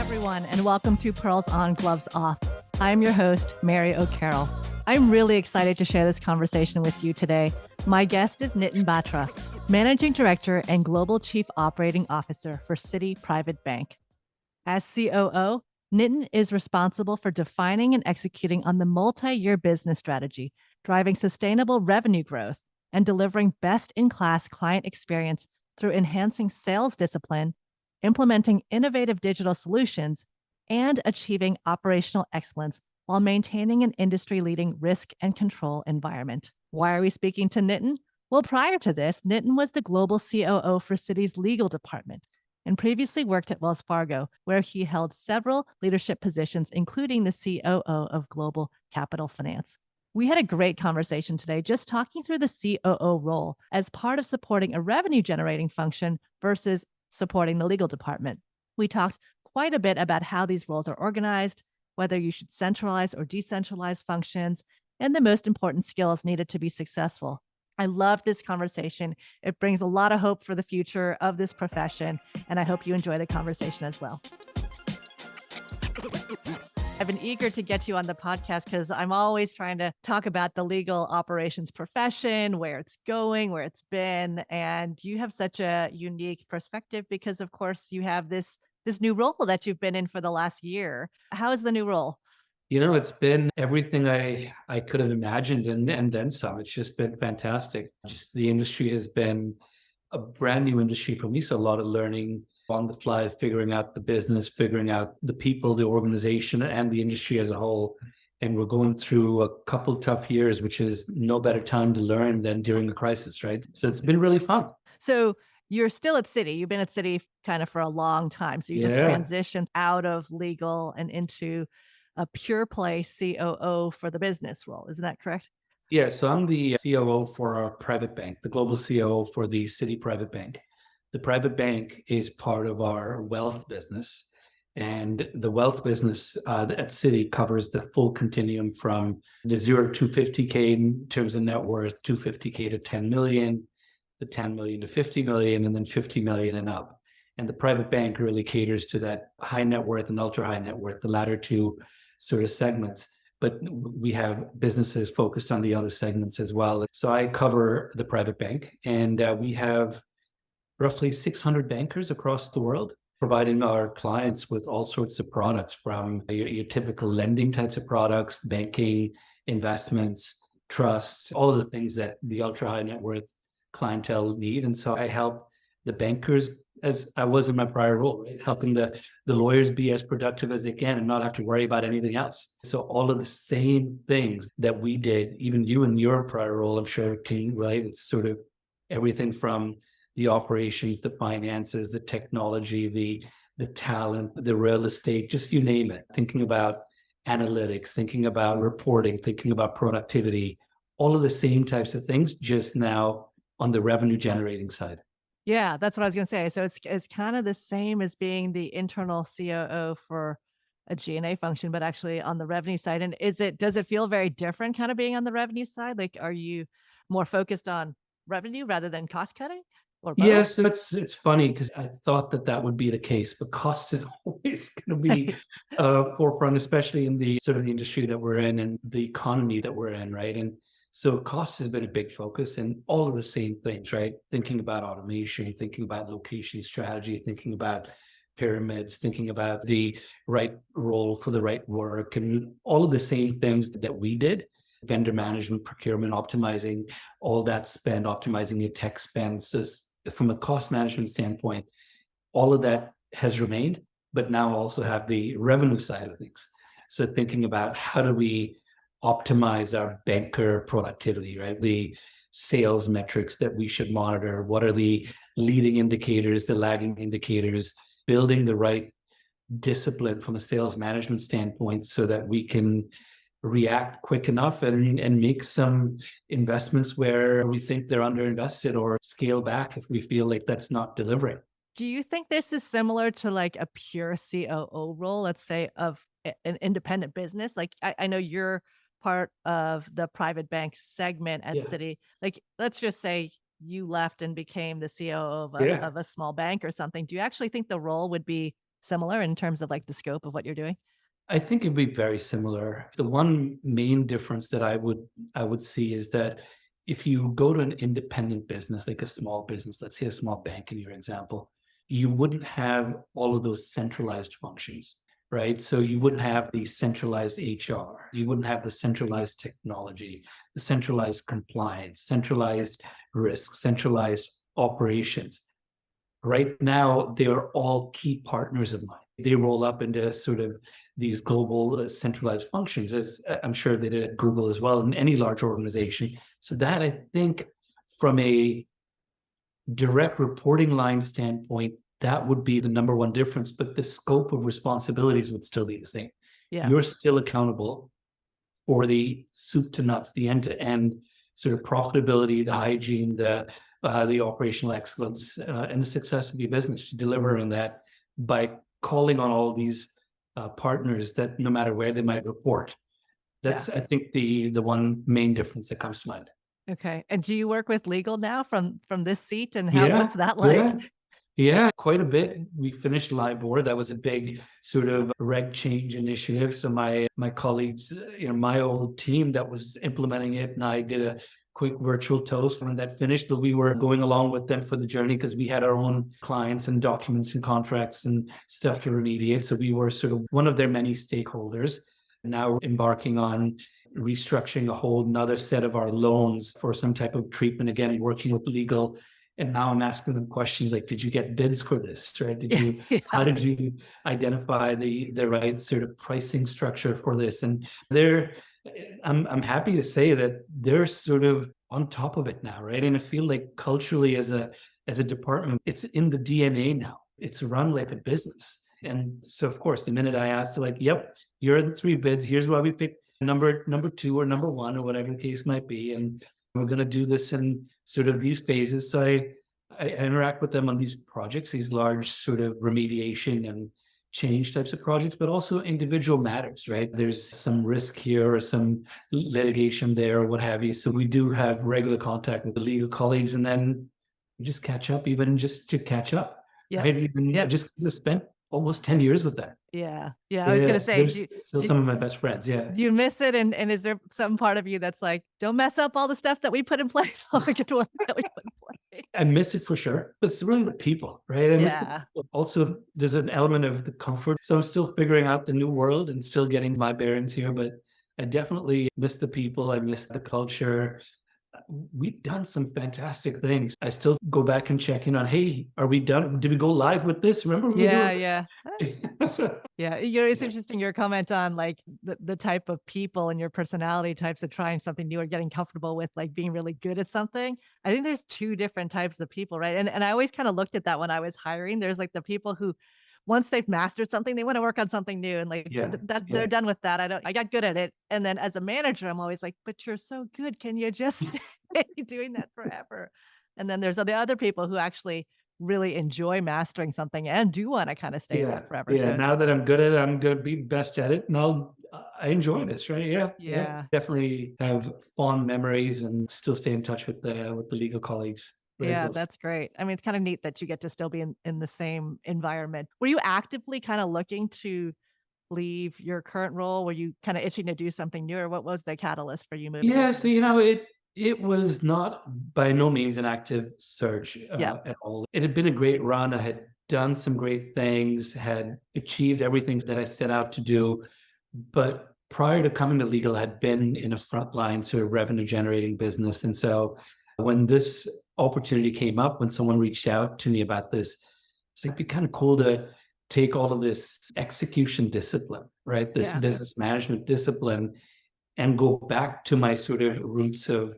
everyone, and welcome to Pearls On, Gloves Off. I'm your host, Mary O'Carroll. I'm really excited to share this conversation with you today. My guest is Nitin Batra, Managing Director and Global Chief Operating Officer for Citi Private Bank. As COO, Nitin is responsible for defining and executing on the multi-year business strategy, driving sustainable revenue growth, and delivering best-in-class client experience through enhancing sales discipline, implementing innovative digital solutions, and achieving operational excellence while maintaining an industry-leading risk and control environment. Why are we speaking to Nitin? Well, prior to this, Nitin was the global COO for Citi's legal department and previously worked at Wells Fargo, where he held several leadership positions, including the COO of Global Capital Finance. We had a great conversation today just talking through the COO role as part of supporting a revenue-generating function versus supporting the legal department. We talked quite a bit about how these roles are organized, whether you should centralize or decentralize functions, and the most important skills needed to be successful. I love this conversation. It brings a lot of hope for the future of this profession, and I hope you enjoy the conversation as well. I've been eager to get you on the podcast because I'm always trying to talk about the legal operations profession, where it's going, where it's been. And you have such a unique perspective because, of course, you have this new role that you've been in for the last year. How is the new role? It's been everything I could have imagined and then some. It's just been fantastic. Just the industry has been a brand new industry for me. So a lot of learning on the fly, figuring out the business, figuring out the people, the organization, and the industry as a whole. And we're going through a couple tough years, which is no better time to learn than during the crisis, right? So it's been really fun. So you're still at Citi. You've been at Citi kind of for a long time. So you just transitioned out of legal and into a pure play COO for the business role. Isn't that correct? Yeah, so I'm the COO for our private bank, the global COO for the Citi Private Bank. The private bank is part of our wealth business, and the wealth business at Citi covers the full continuum from the 0 to 250K in terms of net worth, 250K to 10 million, the 10 million to 50 million, and then 50 million and up. And the private bank really caters to that high net worth and ultra high net worth, the latter two sort of segments. But we have businesses focused on the other segments as well. So I cover the private bank, and we have roughly 600 bankers across the world, providing our clients with all sorts of products, from your typical lending types of products, banking, investments, trust, all of the things that the ultra high net worth clientele need. And so I help the bankers, as I was in my prior role, right? Helping the lawyers be as productive as they can and not have to worry about anything else. So all of the same things that we did, even you in your prior role, I'm sure, can relate. It's sort of everything from the operations, the finances, the technology, the talent, the real estate, just you name it. Thinking about analytics, thinking about reporting, thinking about productivity, all of the same types of things, just now on the revenue generating side. Yeah, that's what I was going to say. So it's kind of the same as being the internal COO for a G&A function, but actually on the revenue side. And does it feel very different kind of being on the revenue side? Like, are you more focused on revenue rather than cost cutting? Or both? Yes, it's funny because I thought that would be the case, but cost is always going to be forefront, especially in the sort of the industry that we're in and the economy that we're in, right? And so cost has been a big focus, and all of the same things, right? Thinking about automation, thinking about location strategy, thinking about pyramids, thinking about the right role for the right work, and all of the same things that we did. Vendor management, procurement, optimizing all that spend, optimizing your tech spend. So from a cost management standpoint, all of that has remained, but now also have the revenue side of things. So thinking about how do we optimize our banker productivity, right? The sales metrics that we should monitor. What are the leading indicators, the lagging indicators, building the right discipline from a sales management standpoint so that we can react quick enough and make some investments where we think they're underinvested, or scale back if we feel like that's not delivering. Do you think this is similar to like a pure COO role, let's say, of an independent business? Like I know you're part of the private bank segment at Citi. Like, let's just say you left and became the COO of a small bank or something. Do you actually think the role would be similar in terms of like the scope of what you're doing? I think it'd be very similar. The one main difference that I would see is that if you go to an independent business, like a small business, let's say a small bank in your example, you wouldn't have all of those centralized functions, right? So you wouldn't have the centralized HR, you wouldn't have the centralized technology, the centralized compliance, centralized risk, centralized operations. Right now, they are all key partners of mine. They roll up into sort of these global centralized functions, as I'm sure they did at Google as well, in any large organization. So that I think from a direct reporting line standpoint, that would be the number one difference, but the scope of responsibilities would still be the same. Yeah. You're still accountable for the soup to nuts, the end-to-end sort of profitability, the hygiene, the operational excellence, and the success of your business to deliver on that by calling on all these partners that no matter where they might report. That's, I think, the one main difference that comes to mind. Okay. And do you work with legal now from this seat, and Yeah, what's that like? yeah. Yeah, quite a bit. We finished LIBOR. That was a big sort of reg change initiative. So my colleagues, my old team that was implementing it, and I did a quick virtual toast when that finished. But we were going along with them for the journey because we had our own clients and documents and contracts and stuff to remediate. So we were sort of one of their many stakeholders. Now we're embarking on restructuring a whole another set of our loans for some type of treatment. Again, working with legal. And now I'm asking them questions like, did you get bids for this? Right? How did you identify the right sort of pricing structure for this? And I'm happy to say that they're sort of on top of it now, right? And I feel like culturally as a department, it's in the DNA now. It's run like a business. And so of course, the minute I asked, like, yep, here are the 3 bids, here's why we picked number 2 or number 1 or whatever the case might be. And we're going to do this in sort of these phases. So I interact with them on these projects, these large sort of remediation and change types of projects, but also individual matters, right? There's some risk here or some litigation there or what have you. So we do have regular contact with the legal colleagues, and then we just catch up, even just to catch up, right? Even just spent almost 10 years with them. Yeah. I was gonna say, still some of my best friends. Yeah. Do you miss it? And is there some part of you that's like, don't mess up all the stuff that we put in place, all the good work that we put in place? I miss it for sure, but it's really the people, right? I miss the people. Also, there's an element of the comfort. So I'm still figuring out the new world and still getting my bearings here, but I definitely miss the people. I miss the culture. We've done some fantastic things. I still go back and check in on, hey, are we done? Did we go live with this? Remember? Yeah. It's interesting your comment on like the type of people and your personality types of trying something new or getting comfortable with like being really good at something. I think there's 2 different types of people, right? And I always kind of looked at that when I was hiring. There's like the people who once they've mastered something, they want to work on something new and like they're done with that. I got good at it. And then as a manager, I'm always like, but you're so good. Can you just stay doing that forever? And then there's the other people who actually really enjoy mastering something and do want to kind of stay there forever. Yeah. So now that I'm good at it, I'm going to be best at it. And I enjoy this, right? Yeah. Definitely have fond memories and still stay in touch with the legal colleagues. Yeah, that's great. I mean, it's kind of neat that you get to still be in the same environment. Were you actively kind of looking to leave your current role? Were you kind of itching to do something new, or what was the catalyst for you moving? Yeah, so it was not by no means an active search at all. It had been a great run. I had done some great things, had achieved everything that I set out to do. But prior to coming to legal, I had been in a frontline sort of revenue generating business. And so when this opportunity came up, when someone reached out to me about this, it's like, it'd be kind of cool to take all of this execution discipline, right? This business management discipline, and go back to my sort of roots of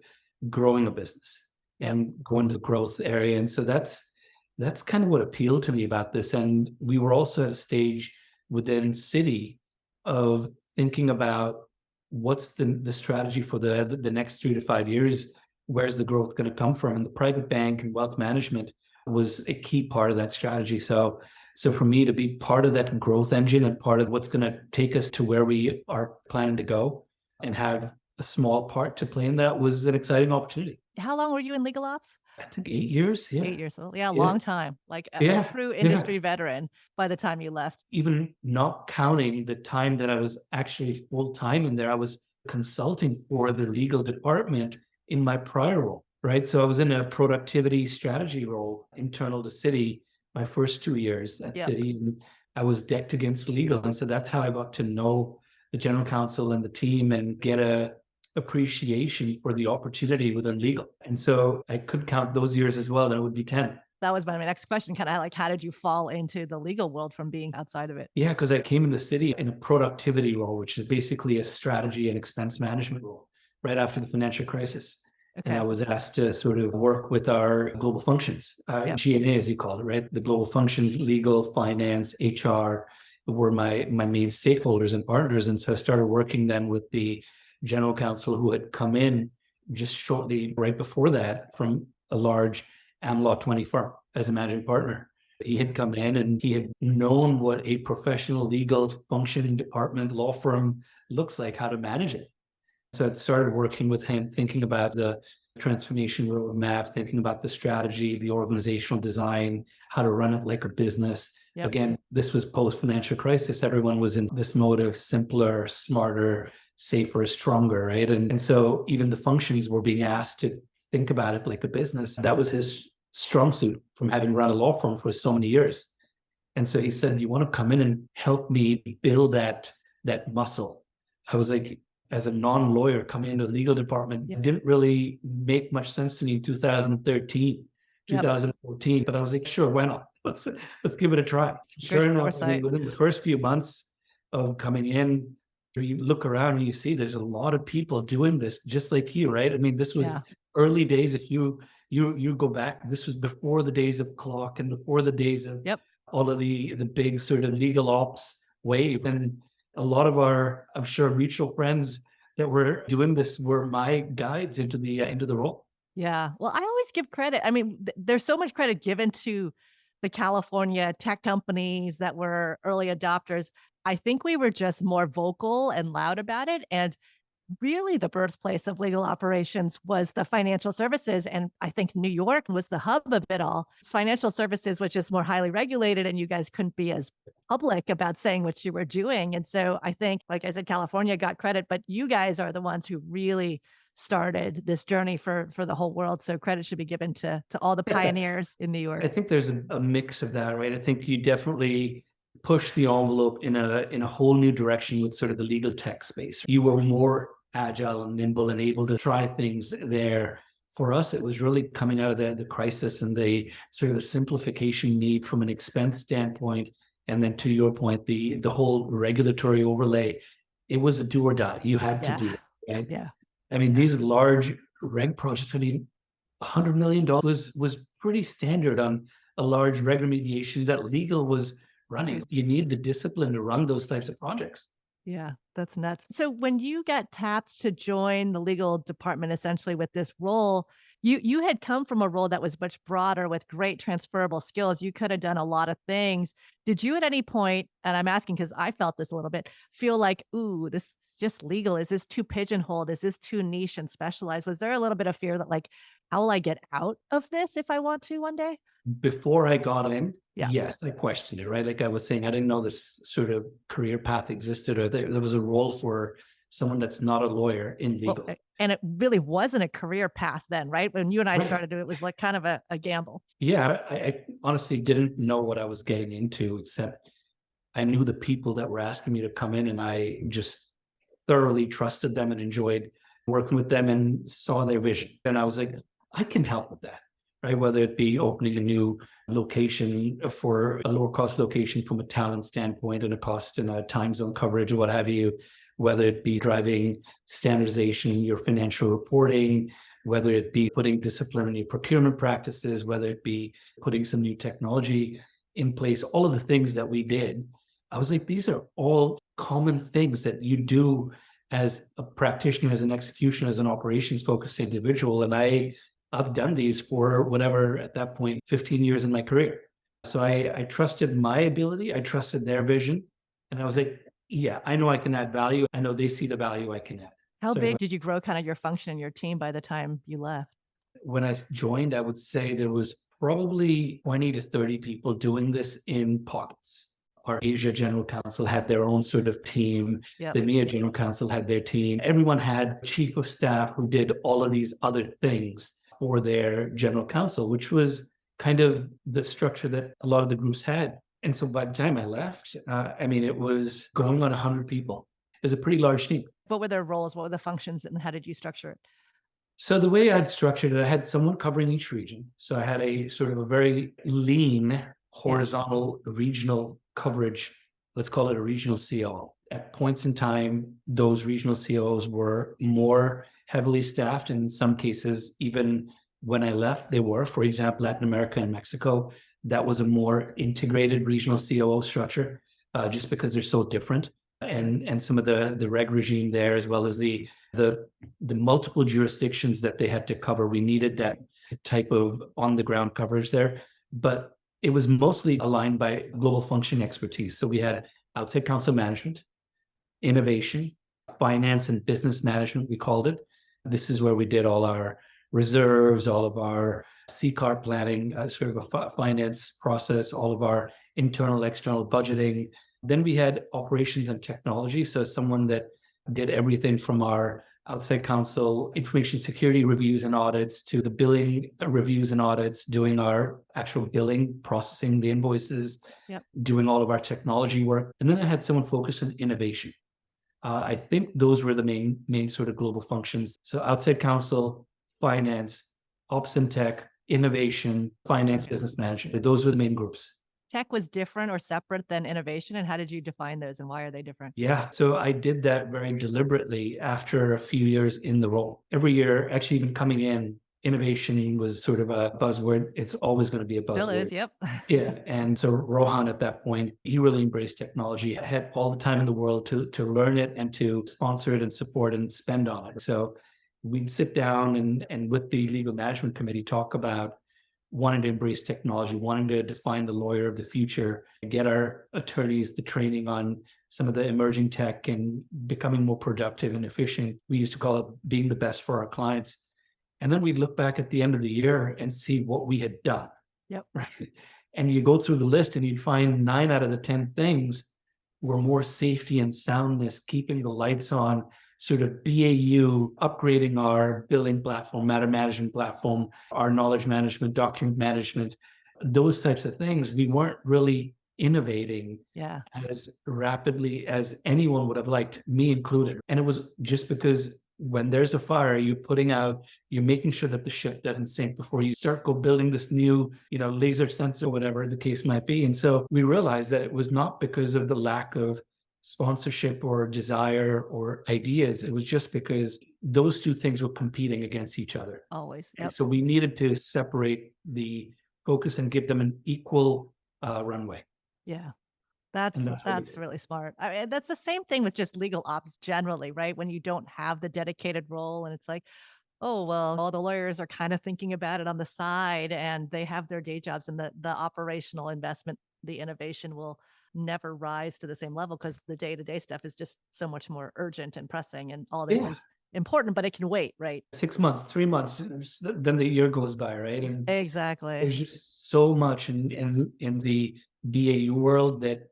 growing a business and going to the growth area. And so that's kind of what appealed to me about this. And we were also at a stage within Citi of thinking about what's the strategy for the next 3 to 5 years. Where's the growth going to come from? And the private bank and wealth management was a key part of that strategy. So for me to be part of that growth engine and part of what's going to take us to where we are planning to go and have a small part to play in that was an exciting opportunity. How long were you in legal ops? I think 8 years. Yeah. 8 years old. Yeah, a Yeah. long time. Like a Yeah. true Yeah. industry veteran by the time you left. Even not counting the time that I was actually full time in there, I was consulting for the legal department in my prior role, right? So I was in a productivity strategy role internal to Citi my first 2 years at Yep. Citi. And I was decked against legal. And so that's how I got to know the general counsel and the team and get a appreciation for the opportunity within legal. And so I could count those years as well. That would be 10. That was my next question. Kind of like, how did you fall into the legal world from being outside of it? Yeah, because I came into Citi in a productivity role, which is basically a strategy and expense management role right after the financial crisis. And I Okay. was asked to sort of work with our global functions, Yep. G&A, as you call it, right? The global functions, legal, finance, HR were my main stakeholders and partners. And so I started working then with the general counsel who had come in just shortly right before that from a large AmLaw 20 firm as a managing partner. He had come in and he had known what a professional legal functioning department law firm looks like, how to manage it. So I started working with him, thinking about the transformation roadmap, thinking about the strategy, the organizational design, how to run it like a business. Yep. Again, this was post-financial crisis. Everyone was in this mode of simpler, smarter, safer, stronger, right? And so even the functions were being asked to think about it like a business. That was his strong suit from having run a law firm for so many years. And so he said, you want to come in and help me build that muscle? I was like, as a non-lawyer coming into the legal department, it didn't really make much sense to me in 2013, 2014, but I was like, sure, why not? Let's give it a try. Sure enough, within the first few months of coming in, you look around and you see there's a lot of people doing this just like you, right? I mean, this was early days. If you go back, this was before the days of clock and before the days of all of the big sort of legal ops wave. And a lot of our, I'm sure, mutual friends that were doing this were my guides into the role. Yeah. Well, I always give credit. I mean, there's so much credit given to the California tech companies that were early adopters. I think we were just more vocal and loud about it. And really the birthplace of legal operations was the financial services. And I think New York was the hub of it all. Financial services was just more highly regulated and you guys couldn't be as public about saying what you were doing. And so I think, like I said, California got credit, but you guys are the ones who really started this journey for the whole world. So credit should be given to all the pioneers in New York. I think there's a mix of that, right? I think you definitely push the envelope in a whole new direction with sort of the legal tech space. You were more agile and nimble and able to try things there. For us, it was really coming out of the crisis and the sort of the simplification need from an expense standpoint. And then to your point, the whole regulatory overlay, it was a do or die. You had to do it. Right? Yeah. I mean, these large reg projects, I mean, $100 million was pretty standard on a large reg remediation that legal was running. You need the discipline to run those types of projects. Yeah, that's nuts. So when you got tapped to join the legal department, essentially with this role, you had come from a role that was much broader with great transferable skills. You could have done a lot of things. Did you at any point, and I'm asking because I felt this a little bit, feel like, ooh, this is just legal? Is this too pigeonholed? Is this too niche and specialized? Was there a little bit of fear that like, how will I get out of this if I want to one day? Before I got in, yes, I questioned it, right? Like I was saying, I didn't know this sort of career path existed or there was a role for someone that's not a lawyer in legal. Well, and it really wasn't a career path then, right? When you and I started it was like kind of a gamble. Yeah, I honestly didn't know what I was getting into, except I knew the people that were asking me to come in and I just thoroughly trusted them and enjoyed working with them and saw their vision. And I was like, I can help with that. Right? Whether it be opening a new location for a lower cost location from a talent standpoint and a cost and a time zone coverage or what have you, whether it be driving standardization, your financial reporting, whether it be putting discipline in your procurement practices, whether it be putting some new technology in place, all of the things that we did. I was like, these are all common things that you do as a practitioner, as an execution, as an operations focused individual. And I've done these for whatever, at that point, 15 years in my career. So I trusted my ability. I trusted their vision. And I was like, yeah, I know I can add value. I know they see the value I can add. How So big did you grow kind of your function and your team by the time you left? when I joined, I would say there was probably 20 to 30 people doing this in pockets. Our Asia General Counsel had their own sort of team. Yep. The EMEA General Counsel had their team. Everyone had chief of staff who did all of these other things for their general counsel, which was kind of the structure that a lot of the groups had. And so by the time I left, it was going on 100 people. It was a pretty large team. What were their roles? What were the functions? And how did you structure it? So the way I'd structured it, I had someone covering each region. So I had a sort of a very lean horizontal regional coverage. Let's call it a regional COO. At points in time, those regional COOs were more heavily staffed. In some cases, even when I left, they were. For example, Latin America and Mexico, that was a more integrated regional COO structure, just because they're so different. And some of the reg regime there, as well as the multiple jurisdictions that they had to cover. We needed that type of on the ground coverage there, but it was mostly aligned by global function expertise. So we had outside counsel management, innovation, finance and business management, we called it. This is where we did all our reserves, all of our CCAR planning, sort of a finance process, all of our internal, external budgeting. Then we had operations and technology. So someone that did everything from our outside counsel information security reviews and audits to the billing reviews and audits, doing our actual billing, processing the invoices, Yep. doing all of our technology work. And then I had someone focused on innovation. I think those were the main sort of global functions. So outside counsel, finance, ops and tech, innovation, finance, business management. Those were the main groups. Tech was different or separate than innovation. And how did you define those and why are they different? Yeah. So I did that very deliberately after a few years in the role. Every year, actually, even coming in, innovation was sort of a buzzword. It's always going to be a buzzword. Still is, yep. Yeah. And so Rohan at that point, he really embraced technology, had all the time in the world to learn it and to sponsor it and support and spend on it. So we'd sit down and with the legal management committee talk about wanting to embrace technology, wanting to define the lawyer of the future, get our attorneys the training on some of the emerging tech and becoming more productive and efficient. We used to call it being the best for our clients. And then we'd look back at the end of the year and see what we had done. Yep. Right. And you go through the list and you'd find 9 out of the 10 things were more safety and soundness, keeping the lights on, sort of BAU, upgrading our billing platform, matter management platform, our knowledge management, document management, those types of things. We weren't really innovating as rapidly as anyone would have liked, me included. And it was just because when there's a fire, you're making sure that the ship doesn't sink before you start building this new, laser sensor, whatever the case might be. And so we realized that it was not because of the lack of sponsorship or desire or ideas. It was just because those two things were competing against each other. Always. Yep. And so we needed to separate the focus and give them an equal runway. Yeah. That's really smart. I mean, that's the same thing with just legal ops generally, right? When you don't have the dedicated role and it's like, oh, well, all the lawyers are kind of thinking about it on the side and they have their day jobs and the operational investment, the innovation will never rise to the same level because the day-to-day stuff is just so much more urgent and pressing and all this is important, but it can wait, right? 6 months, 3 months, then the year goes by, right? And exactly. there's just so much in the BAU world that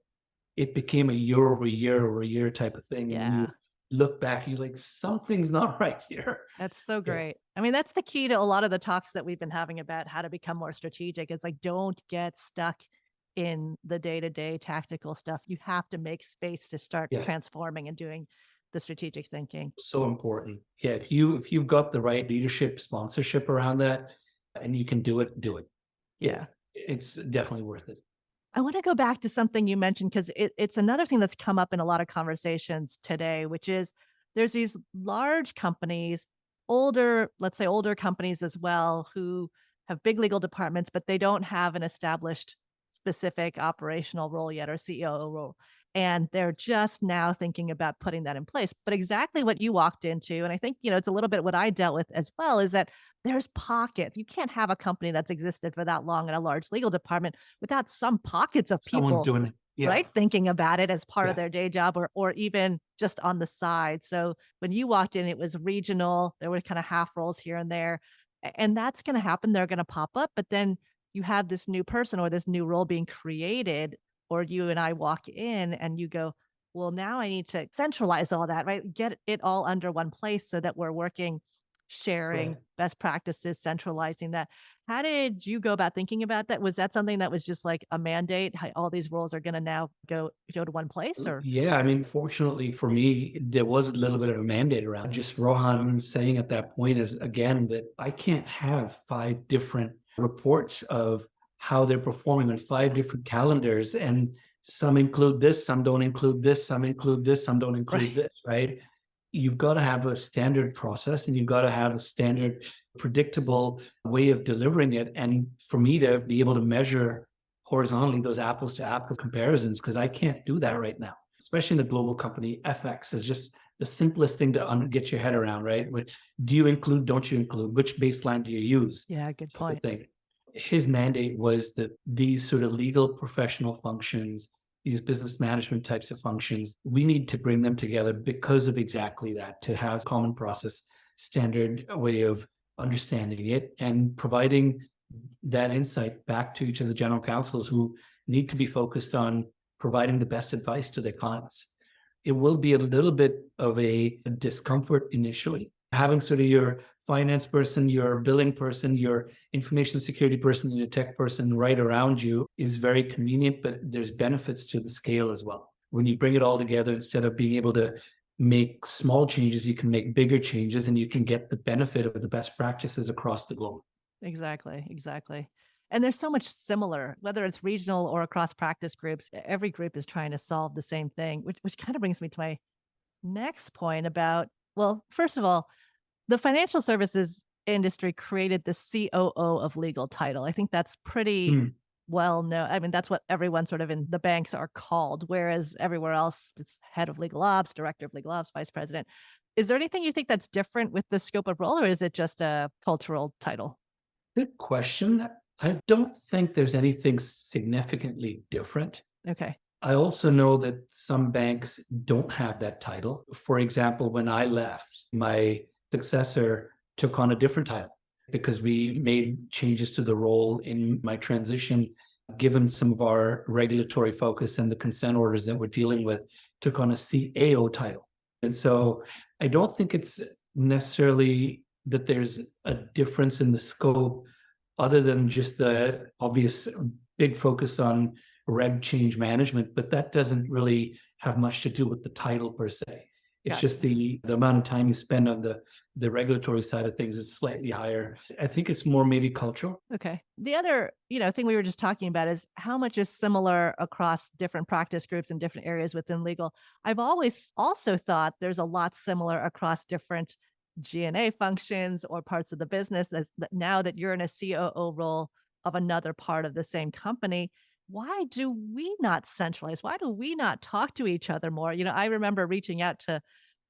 it became a year-over-year type of thing. Yeah. And you look back, you're like, something's not right here. That's so great. I mean, that's the key to a lot of the talks that we've been having about how to become more strategic. It's like, don't get stuck in the day-to-day tactical stuff. You have to make space to start transforming and doing the strategic thinking. So important. Yeah. If you've got the right leadership, sponsorship around that and you can do it, do it. Yeah. It's definitely worth it. I want to go back to something you mentioned because it's another thing that's come up in a lot of conversations today, which is there's these large companies, let's say older companies as well, who have big legal departments, but they don't have an established specific operational role yet or COO role. And they're just now thinking about putting that in place. But exactly what you walked into, and I think, it's a little bit what I dealt with as well, is that there's pockets. You can't have a company that's existed for that long in a large legal department without some pockets of people Someone's doing it. Yeah. right? Thinking about it as part of Yeah. their day job or even just on the side. So when you walked in, it was regional. There were kind of half roles here and there. And that's going to happen. They're going to pop up. But then you have this new person or this new role being created, or you and I walk in and you go, well, now I need to centralize all that, right? Get it all under one place so that we're working, Right. sharing best practices, centralizing that. How did you go about thinking about that? Was that something that was just like a mandate? How all these roles are going to now go to one place, or Yeah, I mean, fortunately for me, there was a little bit of a mandate around. Just Rohan saying at that point is again that I can't have five different reports of how they're performing on five different calendars, and some include this, some don't include this, some include this, some don't include right? this, right? You've got to have a standard process and you've got to have a standard, predictable way of delivering it. And for me to be able to measure horizontally those apples to apples comparisons, because I can't do that right now, especially in a global company. FX is just the simplest thing to get your head around, right? Which do you include, don't you include, which baseline do you use, Yeah, good type of point. thing. His mandate was that these sort of legal professional functions, these business management types of functions, we need to bring them together because of exactly that, to have common process, standard way of understanding it and providing that insight back to each of the general counsels who need to be focused on providing the best advice to their clients. It will be a little bit of a discomfort initially. Having sort of your finance person, your billing person, your information security person, and your tech person right around you is very convenient, but there's benefits to the scale as well. When you bring it all together, instead of being able to make small changes, you can make bigger changes and you can get the benefit of the best practices across the globe. Exactly, exactly. And there's so much similar, whether it's regional or across practice groups. Every group is trying to solve the same thing, which kind of brings me to my next point about, well, first of all, the financial services industry created the COO of legal title. I think that's pretty Mm. well known. I mean, that's what everyone sort of in the banks are called, whereas everywhere else, it's head of legal ops, director of legal ops, vice president. Is there anything you think that's different with the scope of role, or is it just a cultural title? Good question. I don't think there's anything significantly different. Okay. I also know that some banks don't have that title. For example, when I left, my successor took on a different title because we made changes to the role in my transition, given some of our regulatory focus and the consent orders that we're dealing with, took on a CAO title. And so I don't think it's necessarily that there's a difference in the scope other than just the obvious big focus on reg change management, but that doesn't really have much to do with the title per se. It's just Gotcha. the amount of time you spend on the regulatory side of things is slightly higher. I think it's more maybe cultural. Okay. The other, thing we were just talking about is how much is similar across different practice groups and different areas within legal. I've always also thought there's a lot similar across different G&A functions or parts of the business as now that you're in a COO role of another part of the same company. Why do we not centralize? Why do we not talk to each other more? I remember reaching out to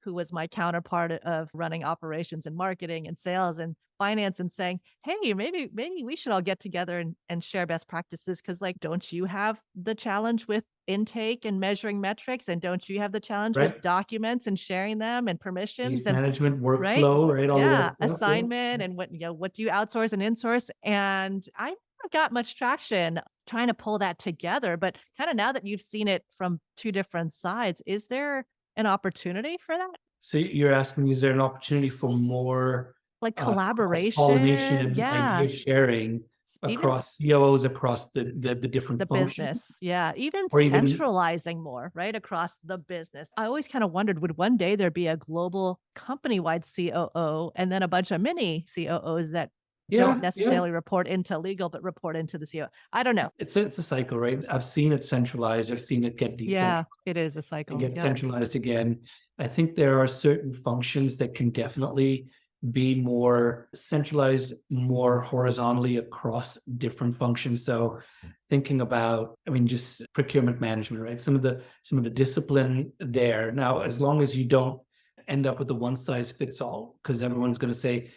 who was my counterpart of running operations and marketing and sales and finance and saying, hey, maybe we should all get together and share best practices. Cause like, don't you have the challenge with intake and measuring metrics? And don't you have the challenge with Right? documents and sharing them and permissions Case and management, right? workflow, right? All of that Yeah. stuff. Yeah. Assignment and what do you outsource and insource? And I never got much traction trying to pull that together. But kind of now that you've seen it from two different sides, is there an opportunity for that? So you're asking me, is there an opportunity for more Like cross-pollination collaboration? and Yeah. idea sharing Even across COOs, across the different the functions, business, yeah, even or even centralizing more, right, across the business. I always kinda wondered, would one day there be a global company-wide COO and then a bunch of mini COOs that don't yeah, yeah. necessarily report into legal, but report into the CEO? I don't know. It's a cycle, right? I've seen it centralized. I've seen it get Yeah, decentralized it is a and cycle. get Yep. centralized again. I think there are certain functions that can definitely be more centralized, more horizontally across different functions. So thinking about, I mean, just procurement management, right? Some of the discipline there. Now, as long as you don't end up with a one size fits all, because everyone's going to say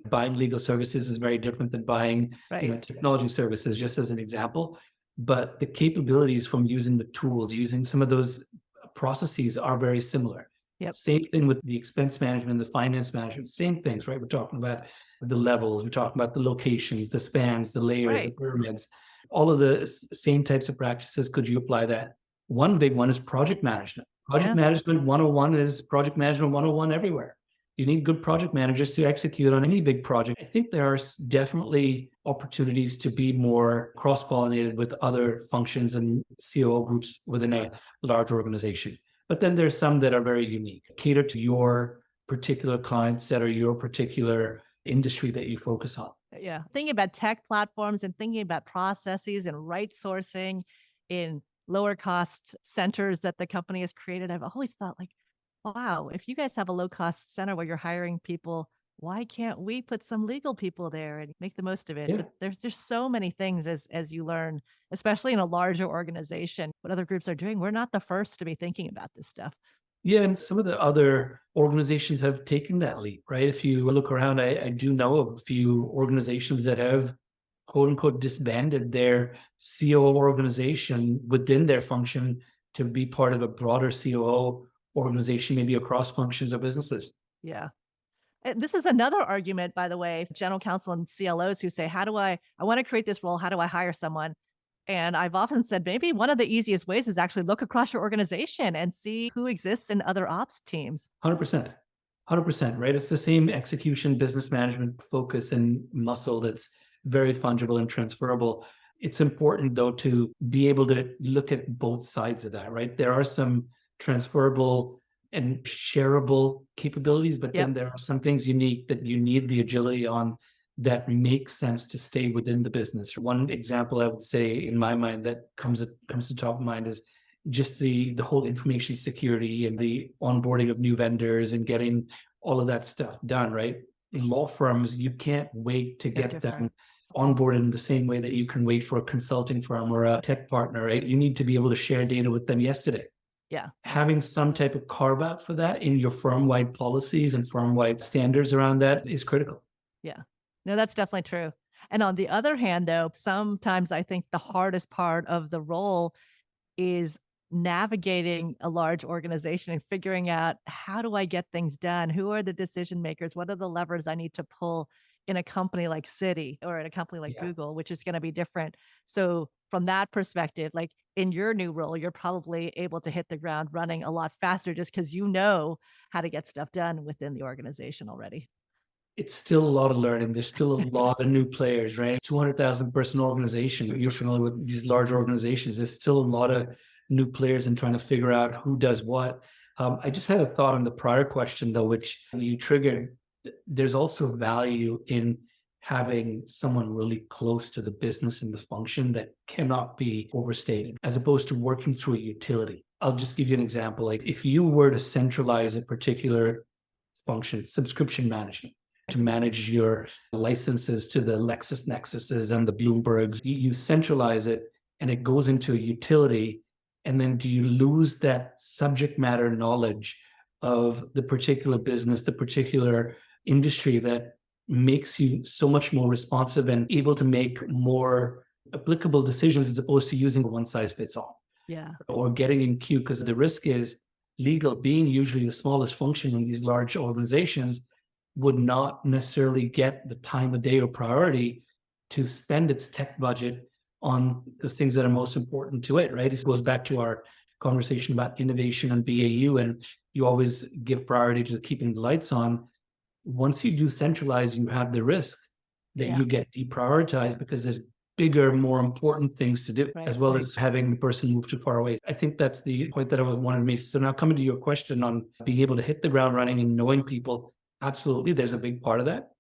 buying legal services is very different than buying, Right. technology services, just as an example. but the capabilities from using the tools, using some of those processes are very similar. Yep. Same thing with the expense management, the finance management, same things, right? We're talking about the levels, we're talking about the locations, the spans, the layers, the Right. pyramids, all of the same types of practices. Could you apply that? One big one is project management. Project Yeah. management 101 is project management 101 everywhere. You need good project managers to execute on any big project. I think there are definitely opportunities to be more cross-pollinated with other functions and COO groups within a large organization. But then there's some that are very unique, cater to your particular client set or your particular industry that you focus on. Yeah. Thinking about tech platforms and thinking about processes and right sourcing in lower cost centers that the company has created, I've always thought like, wow, if you guys have a low cost center where you're hiring people, why can't we put some legal people there and make the most of it? Yeah. But there's just so many things as you learn, especially in a larger organization, what other groups are doing. We're not the first to be thinking about this stuff. Yeah, and some of the other organizations have taken that leap, right? If you look around, I do know of a few organizations that have quote unquote disbanded their COO organization within their function to be part of a broader COO organization, maybe across functions or businesses. Yeah. And this is another argument, by the way, general counsel and CLOs who say, how do I want to create this role? How do I hire someone? And I've often said maybe one of the easiest ways is actually look across your organization and see who exists in other ops teams. 100%. 100%, right? It's the same execution, business management focus and muscle that's very fungible and transferable. It's important, though, to be able to look at both sides of that, right? There are some transferable and shareable capabilities, but then Yep. there are some things unique that you need the agility on that makes sense to stay within the business. One example I would say in my mind that comes to top of mind is just the whole information security and the onboarding of new vendors and getting all of that stuff done, right? In law firms, you can't wait to They're get them different. onboarded in the same way that you can wait for a consulting firm or a tech partner, right? You need to be able to share data with them yesterday. Yeah. Having some type of carve out for that in your firm-wide policies and firm-wide standards around that is critical. Yeah. No, that's definitely true. And on the other hand, though, sometimes I think the hardest part of the role is navigating a large organization and figuring out how do I get things done? Who are the decision makers? What are the levers I need to pull in a company like Citi or in a company like Yeah. Google, which is going to be different. So from that perspective, like in your new role, you're probably able to hit the ground running a lot faster just because you know how to get stuff done within the organization already. It's still a lot of learning. There's still a lot of new players, right? 200,000 person organization. You're familiar with these large organizations. There's still a lot of new players and trying to figure out who does what. I just had a thought on the prior question, though, which you triggered. There's also value in having someone really close to the business and the function that cannot be overstated, as opposed to working through a utility. I'll just give you an example. Like if you were to centralize a particular function, subscription management, to manage your licenses to the LexisNexuses and the Bloombergs. You centralize it and it goes into a utility. And then do you lose that subject matter knowledge of the particular business, the particular industry that makes you so much more responsive and able to make more applicable decisions as opposed to using one size fits all Yeah. or getting in queue? Because the risk is legal being usually the smallest function in these large organizations would not necessarily get the time of day or priority to spend its tech budget on the things that are most important to it, right? It goes back to our conversation about innovation and BAU, and you always give priority to keeping the lights on. Once you do centralize, you have the risk that Yeah. you get deprioritized because there's bigger, more important things to do, Right. as well as having the person move too far away. I think that's the point that I wanted to make. So now coming to your question on being able to hit the ground running and knowing people, absolutely, there's a big part of that,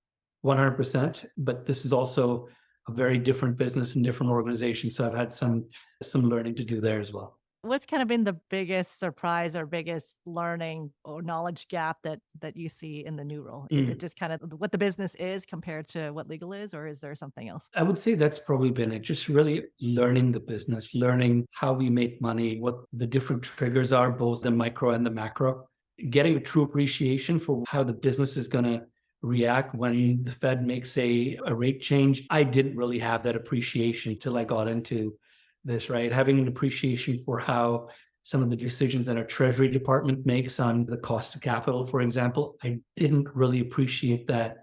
100%. But this is also a very different business and different organization. So I've had some learning to do there as well. What's kind of been the biggest surprise or biggest learning or knowledge gap that you see in the new role? Is it just kind of what the business is compared to what legal is, or is there something else? I would say that's probably been it. Just really learning the business, learning how we make money, what the different triggers are, both the micro and the macro, getting a true appreciation for how the business is going to react when the Fed makes a rate change. I didn't really have that appreciation till I got into this, right? Having an appreciation for how some of the decisions that our treasury department makes on the cost of capital, for example. I didn't really appreciate that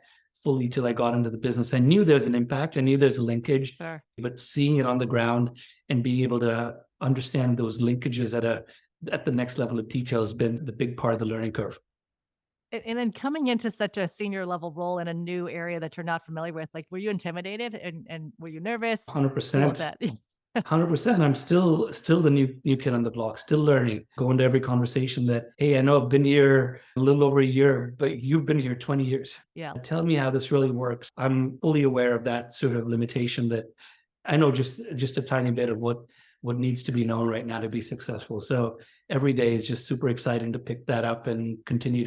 fully till I got into the business. I knew there's an impact. I knew there's a linkage, Sure. but seeing it on the ground and being able to understand those linkages at the next level of detail has been the big part of the learning curve. And then coming into such a senior level role in a new area that you're not familiar with, like, were you intimidated and were you nervous? Tell me about 100%. that. 100%. I'm still the new kid on the block, still learning, going to every conversation that, hey, I know I've been here a little over a year, but you've been here 20 years. Yeah. Tell me how this really works. I'm fully aware of that sort of limitation that I know just a tiny bit of what needs to be known right now to be successful. So every day is just super exciting to pick that up and continue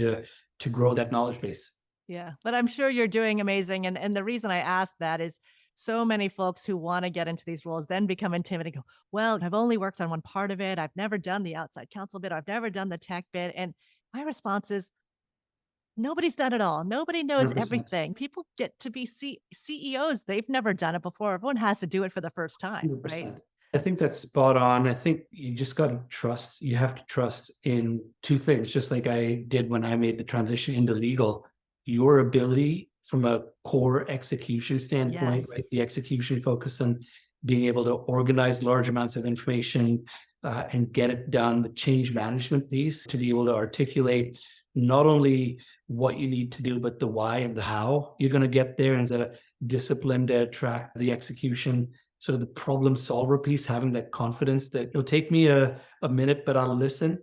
to grow that knowledge base. Yeah, but I'm sure you're doing amazing, and the reason I asked that is so many folks who wanna get into these roles then become intimidated, go, "Well, I've only worked on one part of it. I've never done the outside counsel bit. I've never done the tech bit." And my response is, nobody's done it all. Nobody knows 100%. everything. People get to be CEOs. They've never done it before. Everyone has to do it for the first time, right? 100%. I think that's spot on. I think you just got to trust. You have to trust in two things, just like I did when I made the transition into legal. Your ability from a core execution standpoint, right? Yes. The execution focus on being able to organize large amounts of information and get it done, the change management piece to be able to articulate not only what you need to do, but the why and the how you're going to get there, and the discipline to track the execution. So the problem solver piece, having that confidence that it'll take me a minute, but I'll listen.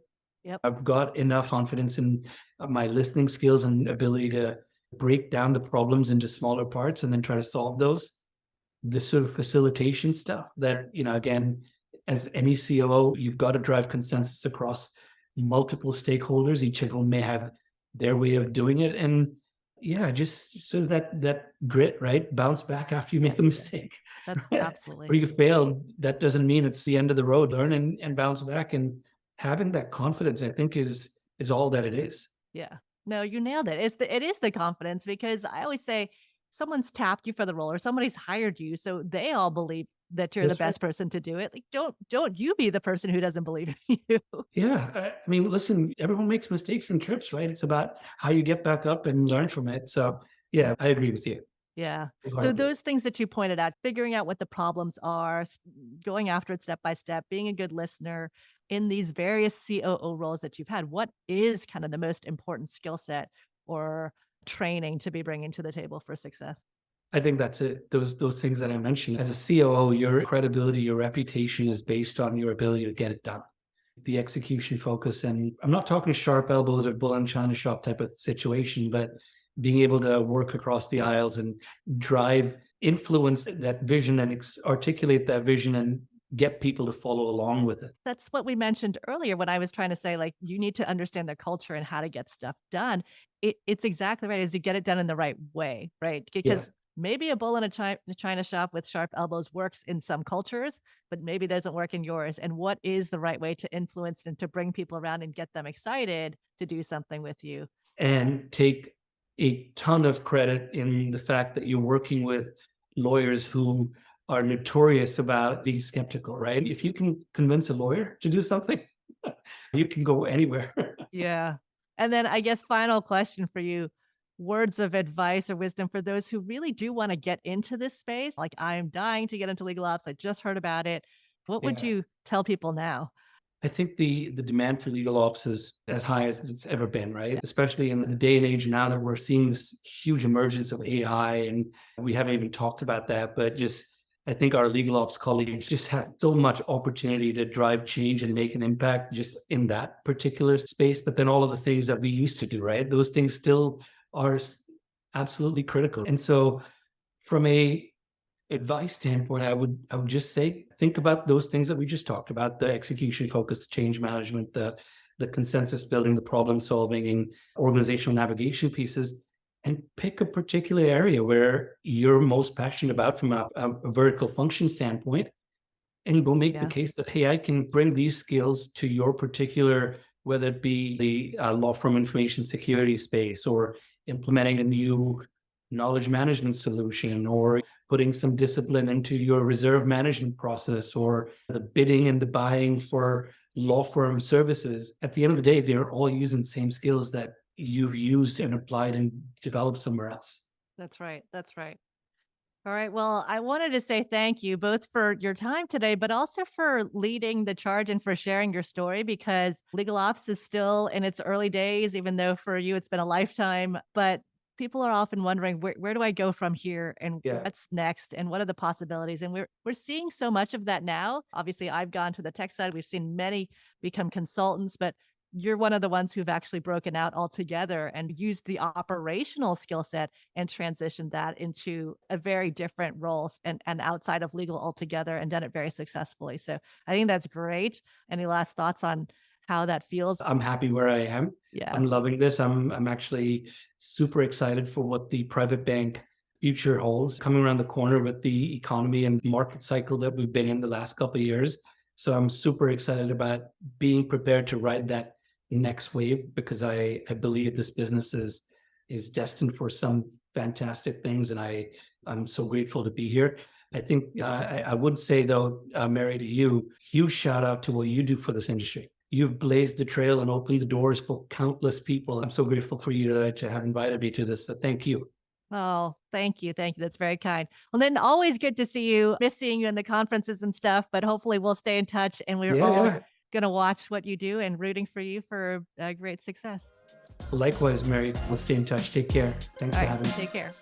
Yep. I've got enough confidence in my listening skills and ability to break down the problems into smaller parts and then try to solve those. This sort of facilitation stuff that, again, as any COO, you've got to drive consensus across multiple stakeholders. Each of them may have their way of doing it. And yeah, just sort of that grit, right? Bounce back after you make the Yes. mistake. That's Or absolutely. you failed. That doesn't mean it's the end of the road. Learn and bounce back. And having that confidence, I think, is all that it is. Yeah. No, you nailed it. It is the confidence, because I always say someone's tapped you for the role or somebody's hired you, so they all believe that you're the That's right. best person to do it. Like, don't you be the person who doesn't believe in you. Yeah. I mean, listen, everyone makes mistakes and trips, right? It's about how you get back up and learn from it. So yeah, I agree with you. Yeah. So Wholeheartedly. those things that you pointed out, figuring out what the problems are, going after it step by step, being a good listener in these various COO roles that you've had, what is kind of the most important skill set or training to be bringing to the table for success? I think that's it. Those things that I mentioned. As a COO, your credibility, your reputation is based on your ability to get it done. The execution focus, and I'm not talking sharp elbows or bull in China shop type of situation, but being able to work across the aisles and drive, influence that vision and articulate that vision and get people to follow along with it. That's what we mentioned earlier when I was trying to say, like, you need to understand their culture and how to get stuff done. It's exactly right, is you get it done in the right way, right? Yeah. Because maybe a bull in a china shop with sharp elbows works in some cultures, but maybe doesn't work in yours. And what is the right way to influence and to bring people around and get them excited to do something with you? And take a ton of credit in the fact that you're working with lawyers who are notorious about being skeptical, right? If you can convince a lawyer to do something, you can go anywhere. Yeah. And then I guess final question for you, words of advice or wisdom for those who really do want to get into this space. Like, I'm dying to get into legal ops. I just heard about it. What would Yeah. you tell people now? I think the demand for legal ops is as high as it's ever been, right? Especially in the day and age now that we're seeing this huge emergence of AI, and we haven't even talked about that, but just I think our legal ops colleagues just have so much opportunity to drive change and make an impact just in that particular space. But then all of the things that we used to do, right? Those things still are absolutely critical. And so from a advice standpoint, I would just say, think about those things that we just talked about: the execution focus, the change management, the consensus building, the problem solving, and organizational navigation pieces, and pick a particular area where you're most passionate about from a vertical function standpoint, and go make the Yeah. case that, hey, I can bring these skills to your particular, whether it be the law firm information security space, or implementing a new knowledge management solution, or putting some discipline into your reserve management process or the bidding and the buying for law firm services. At the end of the day, they're all using the same skills that you've used and applied and developed somewhere else. That's right. That's right. All right. Well, I wanted to say thank you both for your time today, but also for leading the charge and for sharing your story because legal ops is still in its early days, even though for you it's been a lifetime. But people are often wondering where do I go from here and Yeah. what's next and what are the possibilities? And we're seeing so much of that now. Obviously, I've gone to the tech side. We've seen many become consultants, but you're one of the ones who've actually broken out altogether and used the operational skill set and transitioned that into a very different role and outside of legal altogether and done it very successfully. So I think that's great. Any last thoughts on how that feels? I'm happy where I am. Yeah. I'm loving this. I'm actually super excited for what the private bank future holds, coming around the corner with the economy and market cycle that we've been in the last couple of years. So I'm super excited about being prepared to ride that next wave because I believe this business is destined for some fantastic things, and I'm so grateful to be here. I think I would say though, Mary, to you, huge shout out to what you do for this industry. You've blazed the trail and opened the doors for countless people. I'm so grateful for you to have invited me to this. So thank you. Oh, thank you. Thank you. That's very kind. Well, then always good to see you. Miss seeing you in the conferences and stuff, but hopefully we'll stay in touch and we're Yeah, all yeah. going to watch what you do and rooting for you for great success. Likewise, Mary. We'll stay in touch. Take care. Thanks All for right. having me. Take care.